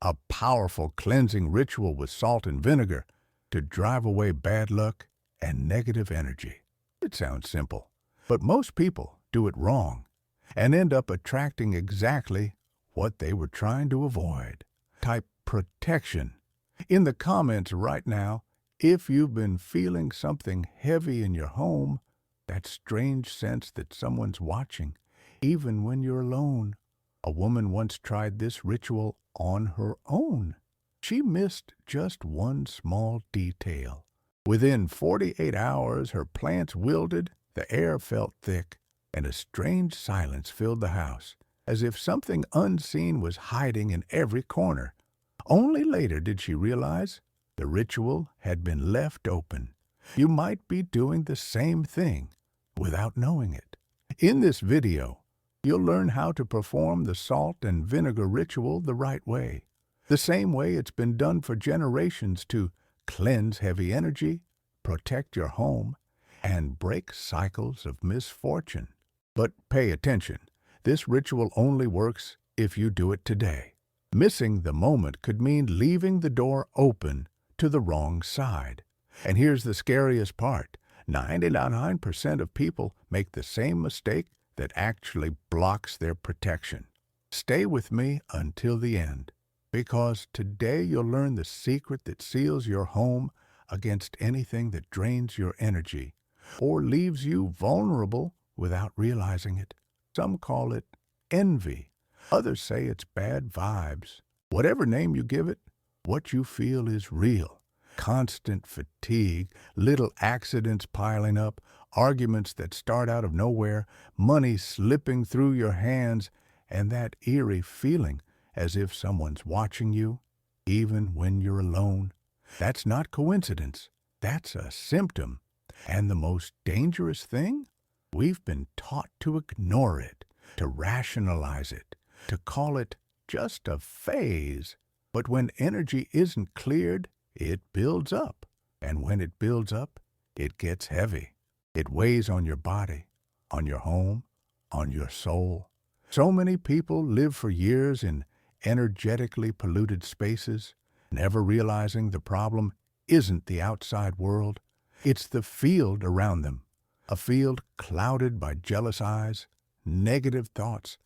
a powerful cleansing ritual with salt and vinegar to drive away bad luck and negative energy. It sounds simple, but most people do it wrong and end up attracting exactly what they were trying to avoid. Type protection in the comments right now if you've been feeling something heavy in your home, that strange sense that someone's watching, even when you're alone. A woman once tried this ritual on her own. She missed just one small detail. Within 48 hours, her plants wilted, the air felt thick, and a strange silence filled the house, as if something unseen was hiding in every corner. Only later did she realize the ritual had been left open. You might be doing the same thing without knowing it. In this video, you'll learn how to perform the salt and vinegar ritual the right way, the same way it's been done for generations to cleanse heavy energy, protect your home, and break cycles of misfortune. But pay attention, this ritual only works if you do it today. Missing the moment could mean leaving the door open to the wrong side. And here's the scariest part. 99% of people make the same mistake that actually blocks their protection. Stay with me until the end, because today you'll learn the secret that seals your home against anything that drains your energy or leaves you vulnerable without realizing it. Some call it envy. Others say it's bad vibes. Whatever name you give it, what you feel is real. Constant fatigue, little accidents piling up, arguments that start out of nowhere, money slipping through your hands, and that eerie feeling as if someone's watching you, even when you're alone. That's not coincidence. That's a symptom. And the most dangerous thing? We've been taught to ignore it, to rationalize it, to call it just a phase. But when energy isn't cleared, it builds up. And when it builds up, it gets heavy. It weighs on your body, on your home, on your soul. So many people live for years in energetically polluted spaces, never realizing the problem isn't the outside world. It's the field around them, a field clouded by jealous eyes, negative thoughts,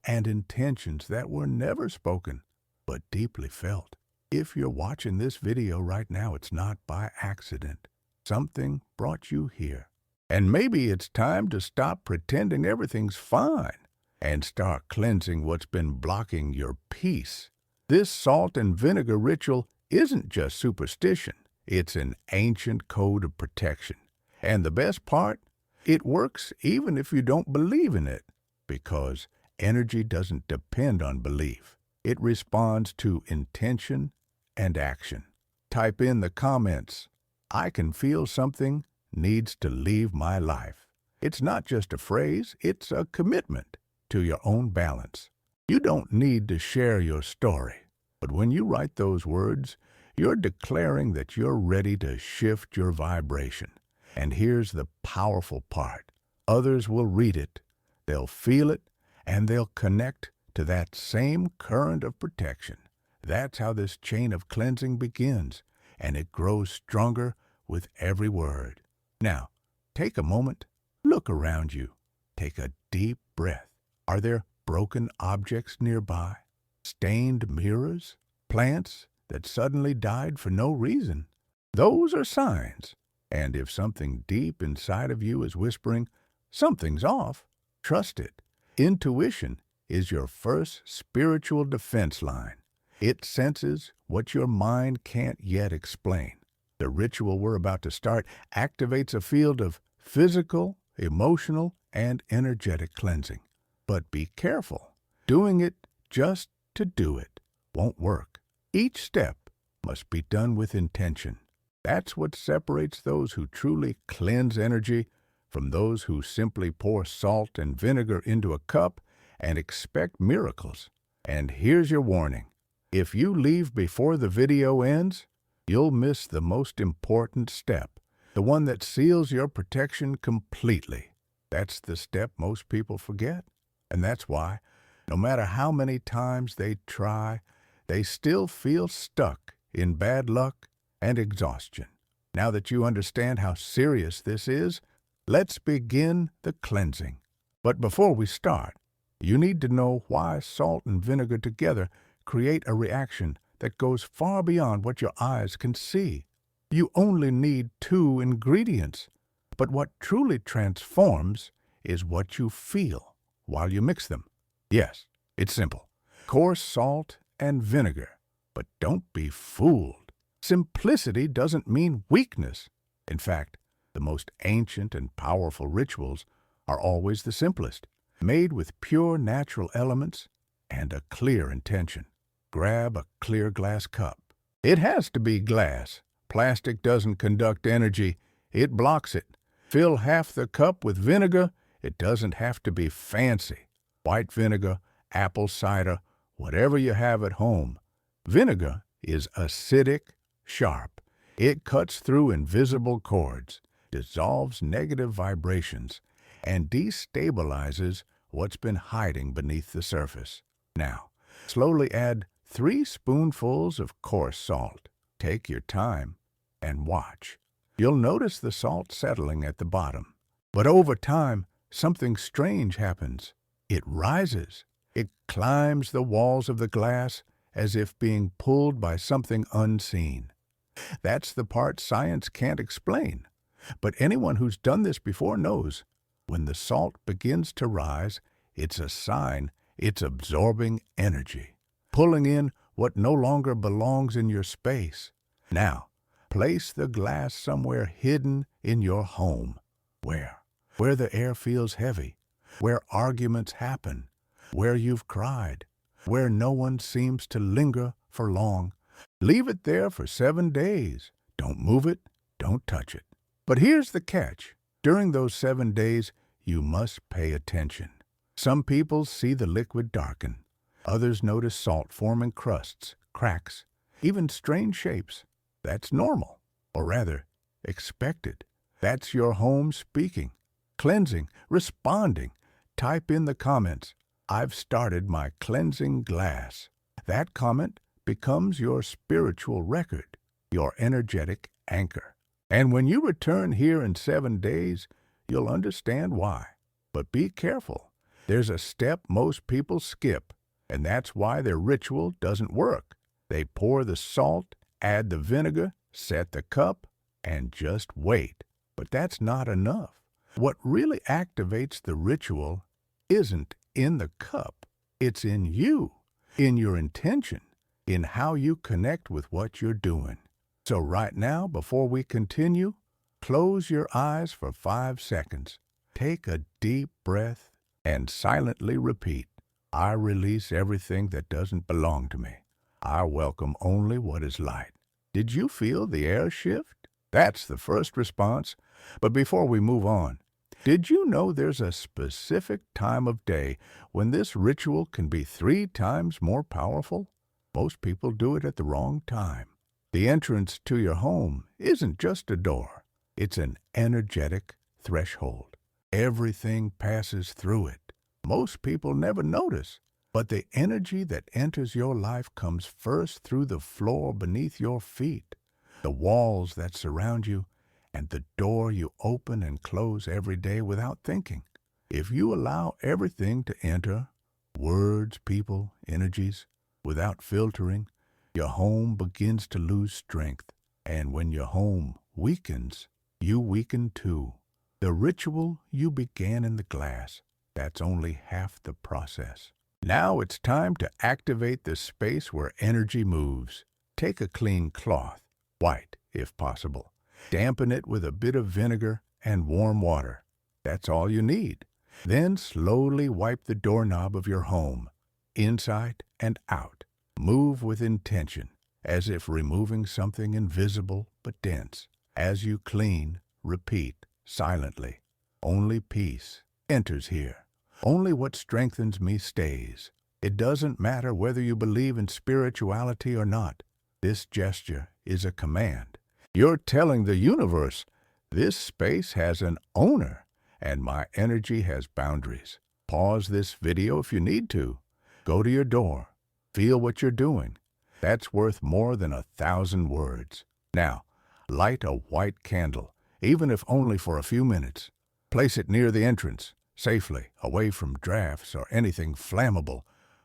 and intentions that were never spoken, but deeply felt. If you're watching this video right now, it's not by accident. Something brought you here. And maybe it's time to stop pretending everything's fine and start cleansing what's been blocking your peace. This salt and vinegar ritual isn't just superstition. It's an ancient code of protection. And the best part, it works even if you don't believe in it, because energy doesn't depend on belief. It responds to intention and action. Type in the comments, "I can feel something needs to leave my life." It's not just a phrase, it's a commitment to your own balance. You don't need to share your story, but when you write those words, you're declaring that you're ready to shift your vibration. And here's the powerful part. Others will read it, they'll feel it, and they'll connect to that same current of protection. That's how this chain of cleansing begins, and it grows stronger with every word. Now, take a moment, look around you, take a deep breath. Are there broken objects nearby? Stained mirrors? Plants that suddenly died for no reason? Those are signs. And if something deep inside of you is whispering, something's off, trust it. Intuition is your first spiritual defense line. It senses what your mind can't yet explain. The ritual we're about to start activates a field of physical, emotional, and energetic cleansing. But be careful. Doing it just to do it won't work. Each step must be done with intention. That's what separates those who truly cleanse energy from those who simply pour salt and vinegar into a cup and expect miracles. And here's your warning. If you leave before the video ends, you'll miss the most important step, the one that seals your protection completely. That's the step most people forget. And that's why, no matter how many times they try, they still feel stuck in bad luck and exhaustion. Now that you understand how serious this is, let's begin the cleansing. But before we start, you need to know why salt and vinegar together create a reaction that goes far beyond what your eyes can see. You only need 2 ingredients, but what truly transforms is what you feel while you mix them. Yes, it's simple. Coarse salt and vinegar. But don't be fooled. Simplicity doesn't mean weakness. In fact, the most ancient and powerful rituals are always the simplest, made with pure natural elements and a clear intention. Grab a clear glass cup. It has to be glass. Plastic doesn't conduct energy, it blocks it. Fill half the cup with vinegar. It doesn't have to be fancy. White vinegar, apple cider, whatever you have at home. Vinegar is acidic, sharp. It cuts through invisible cords, dissolves negative vibrations, and destabilizes what's been hiding beneath the surface. Now, slowly add 3 spoonfuls of coarse salt. Take your time and watch. You'll notice the salt settling at the bottom. But over time, something strange happens. It rises. It climbs the walls of the glass as if being pulled by something unseen. That's the part science can't explain. But anyone who's done this before knows when the salt begins to rise, it's a sign it's absorbing energy, pulling in what no longer belongs in your space. Now, place the glass somewhere hidden in your home. Where? Where the air feels heavy, where arguments happen, where you've cried, where no one seems to linger for long. Leave it there for 7 days. Don't move it, don't touch it. But here's the catch. During those 7 days, you must pay attention. Some people see the liquid darken. Others notice salt forming crusts, cracks, even strange shapes. That's normal, or rather, expected. That's your home speaking, cleansing, responding. Type in the comments, "I've started my cleansing glass." That comment becomes your spiritual record, your energetic anchor. And when you return here in 7 days, you'll understand why. But be careful. There's a step most people skip, and that's why their ritual doesn't work. They pour the salt, add the vinegar, set the cup, and just wait. But that's not enough. What really activates the ritual isn't in the cup. It's in you, in your intention, in how you connect with what you're doing. So right now, before we continue, close your eyes for 5 seconds. Take a deep breath and silently repeat, "I release everything that doesn't belong to me. I welcome only what is light." Did you feel the air shift? That's the first response. But before we move on, did you know there's a specific time of day when this ritual can be 3 times more powerful? Most people do it at the wrong time. The entrance to your home isn't just a door. It's an energetic threshold. Everything passes through it. Most people never notice, but the energy that enters your life comes first through the floor beneath your feet, the walls that surround you, and the door you open and close every day without thinking. If you allow everything to enter, words, people, energies, without filtering, your home begins to lose strength. And when your home weakens, you weaken too. The ritual you began in the glass, that's only half the process. Now it's time to activate the space where energy moves. Take a clean cloth, white if possible. Dampen it with a bit of vinegar and warm water. That's all you need. Then slowly wipe the doorknob of your home, inside and out. Move with intention, as if removing something invisible but dense. As you clean, repeat silently, "Only peace enters here. Only what strengthens me stays." It doesn't matter whether you believe in spirituality or not. This gesture is a command. You're telling the universe, this space has an owner, and my energy has boundaries. Pause this video if you need to. Go to your door. Feel what you're doing. That's worth more than 1,000 words. Now, light a white candle, even if only for a few minutes. Place it near the entrance, safely, away from drafts or anything flammable.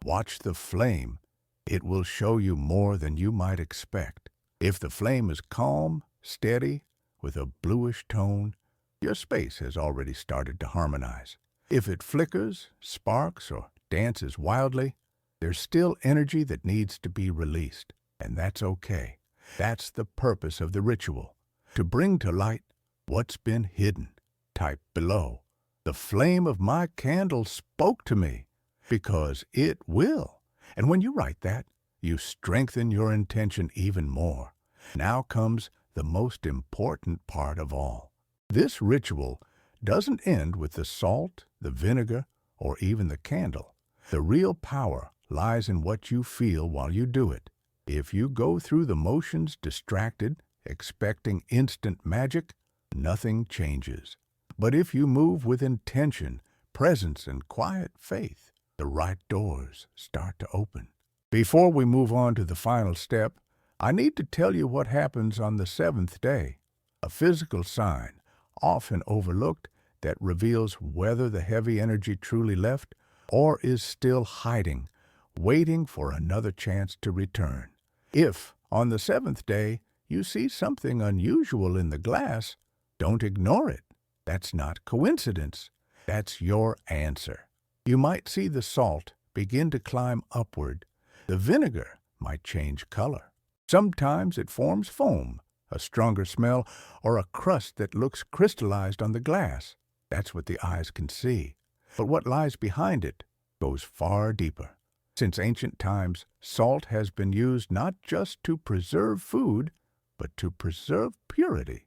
Watch the flame. It will show you more than you might expect. If the flame is calm, steady, with a bluish tone, your space has already started to harmonize. If it flickers, sparks, or dances wildly, there's still energy that needs to be released, and that's okay. That's the purpose of the ritual, to bring to light what's been hidden. Type below, "The flame of my candle spoke to me," because it will. And when you write that, you strengthen your intention even more. Now comes the most important part of all. This ritual doesn't end with the salt, the vinegar, or even the candle. The real power lies in what you feel while you do it. If you go through the motions distracted, expecting instant magic, nothing changes. But if you move with intention, presence, and quiet faith, the right doors start to open. Before we move on to the final step, I need to tell you what happens on the 7th day, a physical sign, often overlooked, that reveals whether the heavy energy truly left or is still hiding, waiting for another chance to return. If, on the 7th day, you see something unusual in the glass, don't ignore it. That's not coincidence. That's your answer. You might see the salt begin to climb upward. The vinegar might change color. Sometimes it forms foam, a stronger smell, or a crust that looks crystallized on the glass. That's what the eyes can see. But what lies behind it goes far deeper. Since ancient times, salt has been used not just to preserve food, but to preserve purity.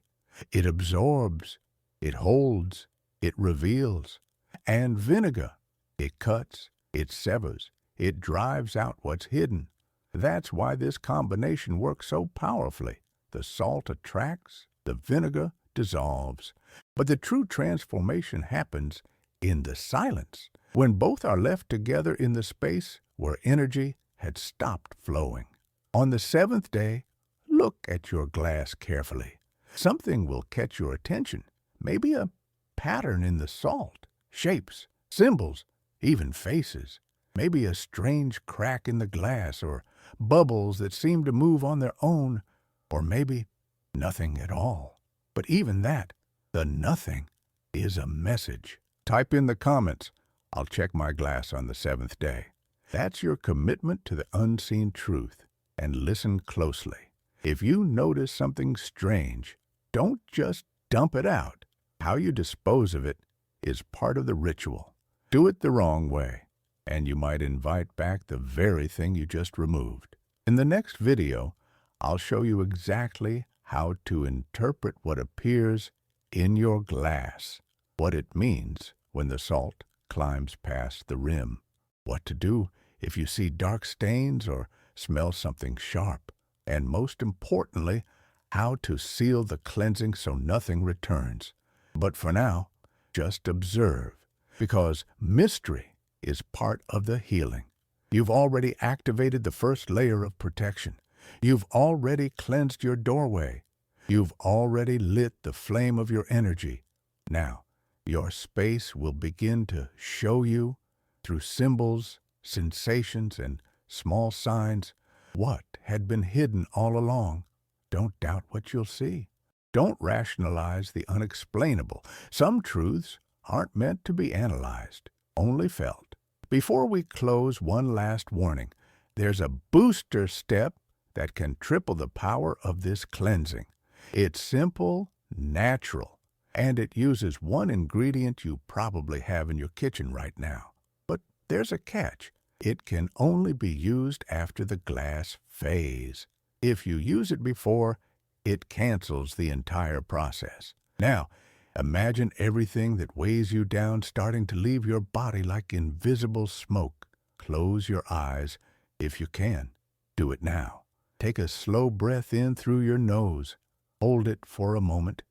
It absorbs, it holds, it reveals. And vinegar, it cuts, it severs, it drives out what's hidden. That's why this combination works so powerfully. The salt attracts, the vinegar dissolves. But the true transformation happens in the silence, when both are left together in the space where energy had stopped flowing. On the 7th day, look at your glass carefully. Something will catch your attention, maybe a pattern in the salt, shapes, symbols, even faces. Maybe a strange crack in the glass or bubbles that seem to move on their own, or maybe nothing at all. But even that, the nothing, is a message. Type in the comments, "I'll check my glass on the 7th day." That's your commitment to the unseen truth. And listen closely. If you notice something strange, don't just dump it out. How you dispose of it is part of the ritual. Do it the wrong way, and you might invite back the very thing you just removed. In the next video, I'll show you exactly how to interpret what appears in your glass, what it means when the salt climbs past the rim, what to do if you see dark stains or smell something sharp, and most importantly, how to seal the cleansing so nothing returns. But for now, just observe, because mystery is part of the healing. You've already activated the first layer of protection. You've already cleansed your doorway. You've already lit the flame of your energy. Now, your space will begin to show you, through symbols, sensations, and small signs, what had been hidden all along. Don't doubt what you'll see. Don't rationalize the unexplainable. Some truths aren't meant to be analyzed, only felt. Before we close, one last warning. There's a booster step that can triple the power of this cleansing. It's simple, natural, and it uses one ingredient you probably have in your kitchen right now. But there's a catch. It can only be used after the glass phase. If you use it before, it cancels the entire process. Now, imagine everything that weighs you down starting to leave your body like invisible smoke. Close your eyes if you can. Do it now. Take a slow breath in through your nose. Hold it for a moment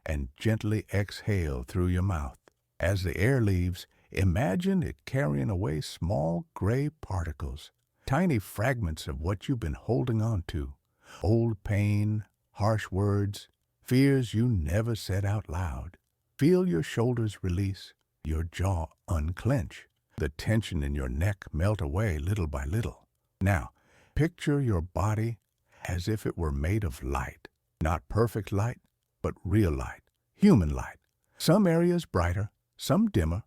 and gently exhale through your mouth. As the air leaves, imagine it carrying away small gray particles. tiny fragments of what you've been holding on to. Old pain, harsh words, fears you never said out loud. Feel your shoulders release, your jaw unclench, the tension in your neck melt away little by little. Now, picture your body as if it were made of light. Not perfect light, but real light, human light. Some areas brighter, some dimmer.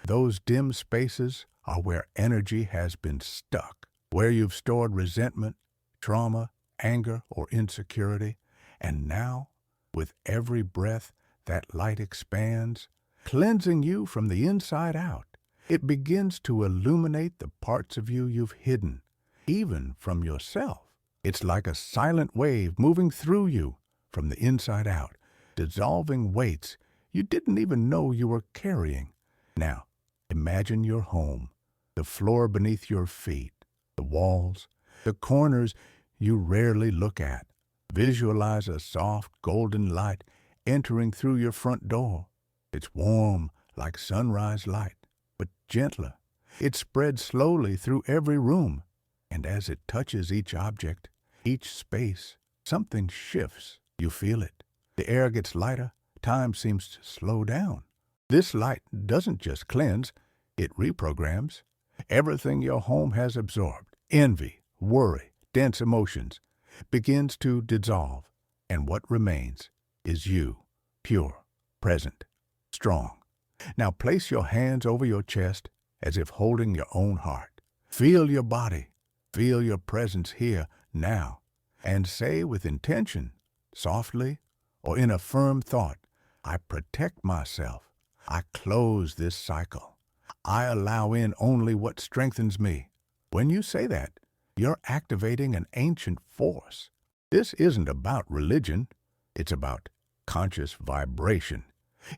Those dim spaces are where energy has been stuck, where you've stored resentment, trauma, anger, or insecurity. And now, with every breath, that light expands, cleansing you from the inside out. It begins to illuminate the parts of you you've hidden, even from yourself. It's like a silent wave moving through you from the inside out, dissolving weights you didn't even know you were carrying. Now, imagine your home, the floor beneath your feet, the walls, the corners you rarely look at. Visualize a soft, golden light entering through your front door. It's warm like sunrise light, but gentler. It spreads slowly through every room, and as it touches each object, each space, something shifts. You feel it. The air gets lighter. Time seems to slow down. This light doesn't just cleanse, it reprograms. Everything your home has absorbed, envy, worry, dense emotions, begins to dissolve, and what remains is you, pure, present, strong. Now place your hands over your chest as if holding your own heart. Feel your body, feel your presence here, now, and say with intention, softly or in a firm thought, I protect myself. I close this cycle. I allow in only what strengthens me. When you say that, you're activating an ancient force. This isn't about religion. It's about conscious vibration.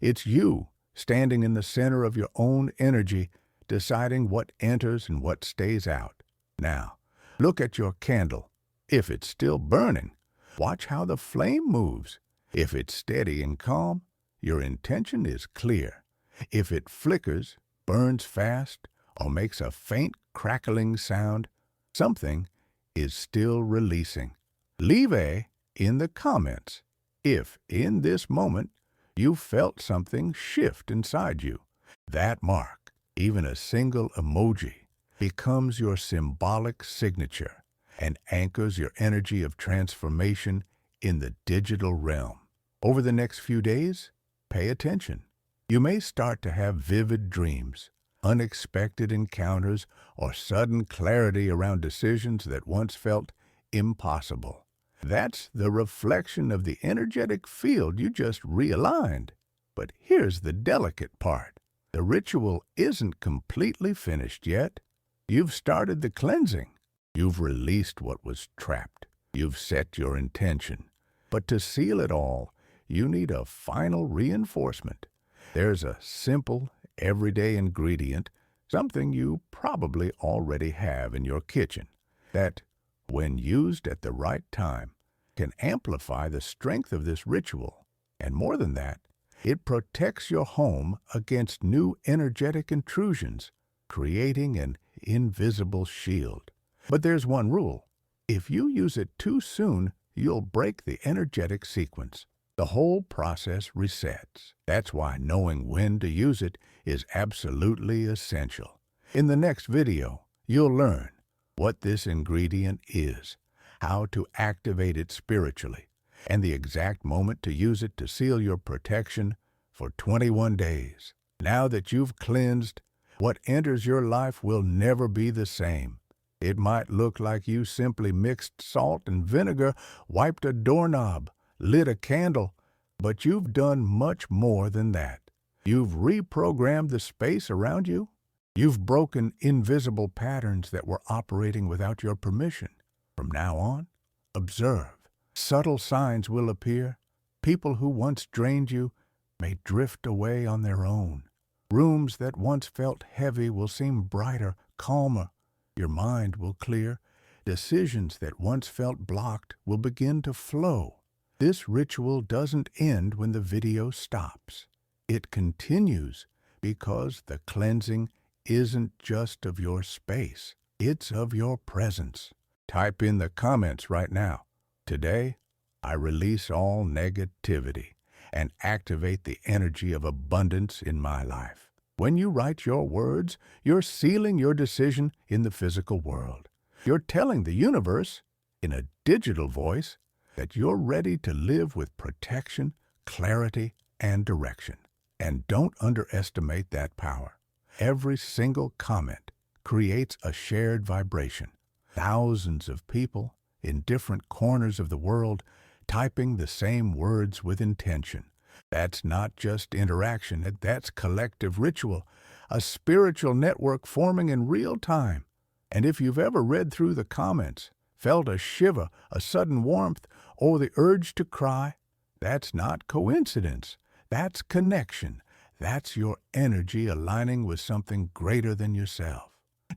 It's you standing in the center of your own energy, deciding what enters and what stays out. Now, look at your candle. If it's still burning, watch how the flame moves. If it's steady and calm, your intention is clear. If it flickers, burns fast, or makes a faint crackling sound, something is still releasing. Leave a in the comments if, in this moment, you felt something shift inside you. That mark, even a single emoji, becomes your symbolic signature and anchors your energy of transformation in the digital realm. Over the next few days, pay attention. You may start to have vivid dreams, unexpected encounters, or sudden clarity around decisions that once felt impossible. That's the reflection of the energetic field you just realigned. But here's the delicate part. The ritual isn't completely finished yet. You've started the cleansing. You've released what was trapped. You've set your intention. But to seal it all, you need a final reinforcement. There's a simple, everyday ingredient, something you probably already have in your kitchen, that, when used at the right time, can amplify the strength of this ritual. And more than that, it protects your home against new energetic intrusions, creating an invisible shield. But there's one rule. If you use it too soon, you'll break the energetic sequence. The whole process resets. That's why knowing when to use it is absolutely essential. In the next video, you'll learn what this ingredient is, how to activate it spiritually, and the exact moment to use it to seal your protection for 21 days. Now that you've cleansed, what enters your life will never be the same. It might look like you simply mixed salt and vinegar, wiped a doorknob, lit a candle, but you've done much more than that. You've reprogrammed the space around you. You've broken invisible patterns that were operating without your permission. From now on, observe. Subtle signs will appear. People who once drained you may drift away on their own. Rooms that once felt heavy will seem brighter, calmer. Your mind will clear. Decisions that once felt blocked will begin to flow. This ritual doesn't end when the video stops. It continues because the cleansing isn't just of your space. It's of your presence. Type in the comments right now. Today, I release all negativity and activate the energy of abundance in my life. When you write your words, you're sealing your decision in the physical world. You're telling the universe, in a digital voice, that you're ready to live with protection, clarity, and direction. And don't underestimate that power. Every single comment creates a shared vibration. Thousands of people in different corners of the world typing the same words with intention. That's not just interaction, that's collective ritual, a spiritual network forming in real time. And if you've ever read through the comments, felt a shiver, a sudden warmth, or the urge to cry, that's not coincidence. That's connection. That's your energy aligning with something greater than yourself.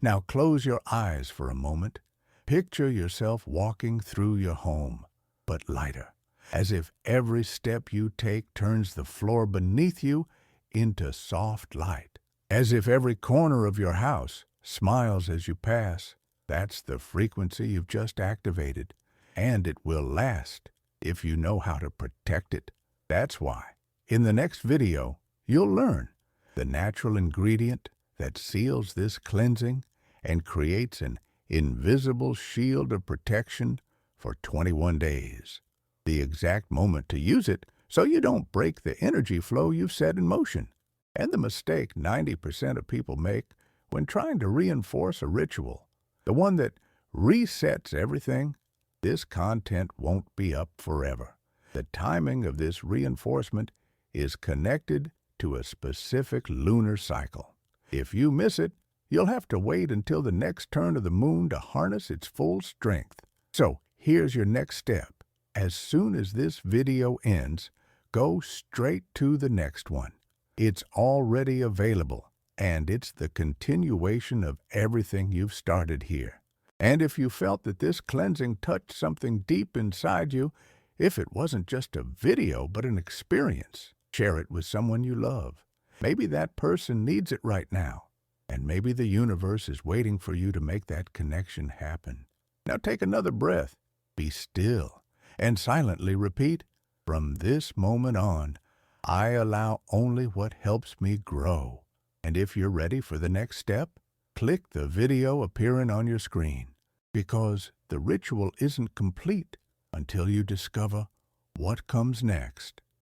Now close your eyes for a moment. Picture yourself walking through your home, but lighter, as if every step you take turns the floor beneath you into soft light. As if every corner of your house smiles as you pass. That's the frequency you've just activated, and it will last if you know how to protect it. That's why, in the next video, you'll learn the natural ingredient that seals this cleansing and creates an invisible shield of protection for 21 days. The exact moment to use it so you don't break the energy flow you've set in motion. And the mistake 90% of people make when trying to reinforce a ritual, the one that resets everything, this content won't be up forever. The timing of this reinforcement is connected to a specific lunar cycle. If you miss it, you'll have to wait until the next turn of the moon to harness its full strength. So here's your next step. As soon as this video ends, go straight to the next one. It's already available, and it's the continuation of everything you've started here. And if you felt that this cleansing touched something deep inside you, if it wasn't just a video but an experience, share it with someone you love. Maybe that person needs it right now, and maybe the universe is waiting for you to make that connection happen. Now take another breath, be still, and silently repeat, "From this moment on, I allow only what helps me grow." And if you're ready for the next step, click the video appearing on your screen, because the ritual isn't complete until you discover what comes next.